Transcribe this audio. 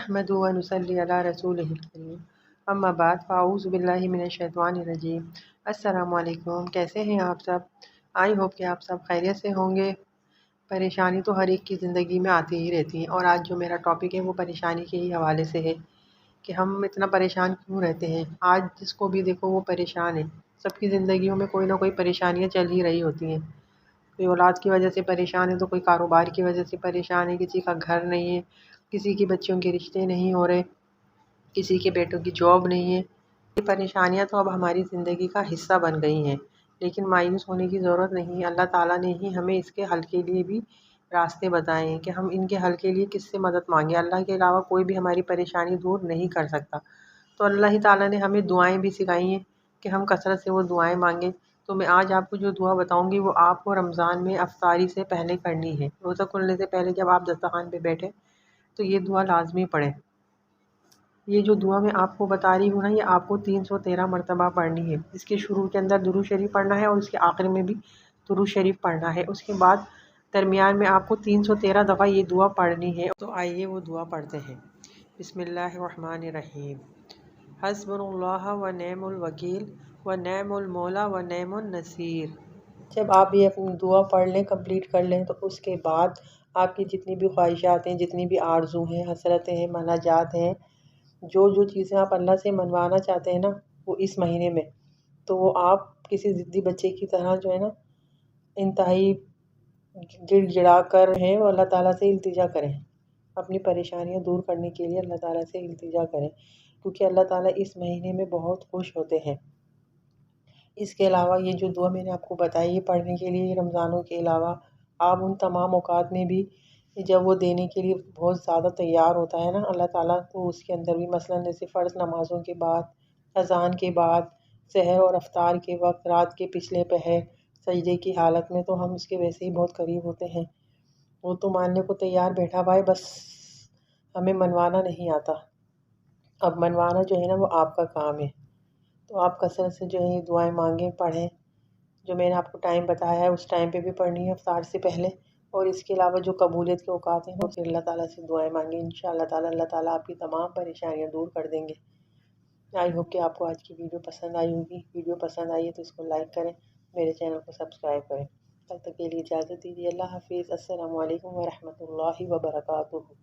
नहमदुहु व नुसल्ली अला रसूलिहिल करीम अम्मा बाद फ़ाऊज़ु बिल्लाहि मिनश शैतानिर रजीम। अस्सलामु अलैकुम, कैसे हैं आप सब? आई होप कि आप सब खैरियत से होंगे। परेशानी तो हर एक की ज़िंदगी में आती ही रहती है और आज जो मेरा टॉपिक है वो परेशानी के ही हवाले से है कि हम इतना परेशान क्यों रहते हैं। आज जिसको भी देखो वो परेशान है। सबकी ज़िंदगियों में कोई ना कोई परेशानियाँ चल ही रही होती हैं। कोई औलाद की वजह से परेशान है तो कोई कारोबार की वजह से परेशान है, किसी का घर नहीं है, किसी के बच्चों के रिश्ते नहीं हो रहे, किसी के बेटों की जॉब नहीं है। ये परेशानियां तो अब हमारी ज़िंदगी का हिस्सा बन गई हैं, लेकिन मायूस होने की ज़रूरत नहीं है। अल्लाह ताला ने ही हमें इसके हल के लिए भी रास्ते बताए हैं कि हम इनके हल के लिए किससे मदद मांगे। अल्लाह के अलावा कोई भी हमारी परेशानी दूर नहीं कर सकता। तो अल्लाह ही ताला ने हमें दुआएं भी सिखाई हैं कि हम कसरत से वो दुआएं मांगें। तो मैं आज आपको जो दुआ बताऊंगी वो आपको रमज़ान में अफ्तारी से पहले करनी है। रोज़ा खुलने से पहले जब आप दस्तरखान पे बैठे तो ये दुआ लाजमी पढ़ें। ये जो दुआ मैं आपको बता रही हूँ ना, ये आपको 313 मरतबा पढ़नी है। इसके शुरू के अंदर दुरूद शरीफ पढ़ना है और इसके आखिर में भी दुरूद शरीफ पढ़ना है। उसके बाद दरमियान में आपको 313 दफ़ा ये दुआ पढ़नी है। तो आइए वो दुआ पढ़ते हैं। बिस्मिल्लाहिर्रहमानिर्रहीम। हस्बुनल्लाह व नेमुल वकील व नेमुल मौला व नेमुन नसीर। जब आप ये अपनी दुआ पढ़ लें, कंप्लीट कर लें, तो उसके बाद आपकी जितनी भी ख्वाहिशात हैं, जितनी भी आरज़ू हैं, हसरतें हैं, मनाजात हैं, जो जो चीज़ें आप अल्लाह से मनवाना चाहते हैं ना, वो इस महीने में, तो वो आप किसी ज़िद्दी बच्चे की तरह जो है ना, इंतहाई गिड़गिड़ा कर हैं वो अल्लाह ताला से इल्तिजा करें। अपनी परेशानियां दूर करने के लिए अल्लाह ताला से इल्तिजा करें, क्योंकि अल्लाह ताला इस महीने में बहुत खुश होते हैं। इसके अलावा ये जो दुआ मैंने आपको बताई है पढ़ने के लिए, रमज़ानों के अलावा आप उन तमाम औकात में भी जब वो देने के लिए बहुत ज़्यादा तैयार होता है ना अल्लाह ताला, तो उसके अंदर भी मसलन जैसे फ़र्ज़ नमाज़ों के बाद, अज़ान के बाद, सहर और अफ्तार के वक्त, रात के पिछले पहर, सजदे की हालत में, तो हम उसके वैसे ही बहुत करीब होते हैं। वो तो मानने को तैयार बैठा हुआ है, बस हमें मनवाना नहीं आता। अब मनवाना जो है ना वो आपका काम है। तो आप कसरत से जो है ये दुआएं मांगें, पढ़ें। जो मैंने आपको टाइम बताया है उस टाइम पे भी पढ़नी है इफ्तार से पहले। और इसके अलावा जो कबूलियत के औकात हैं ना, फिर अल्लाह ताला से दुआएं मांगें। इंशाअल्लाह ताला अल्लाह ताला आपकी तमाम परेशानियां दूर कर देंगे। आई होप कि आपको आज की वीडियो पसंद आई होगी। वीडियो पसंद आई है तो इसको लाइक करें, मेरे चैनल को सब्सक्राइब करें। तब तक के लिए इजाज़त दीजिए। अल्लाह हाफिज़। अस्सलामु अलैकुम व रहमतुल्लाहि व बरकातुहू।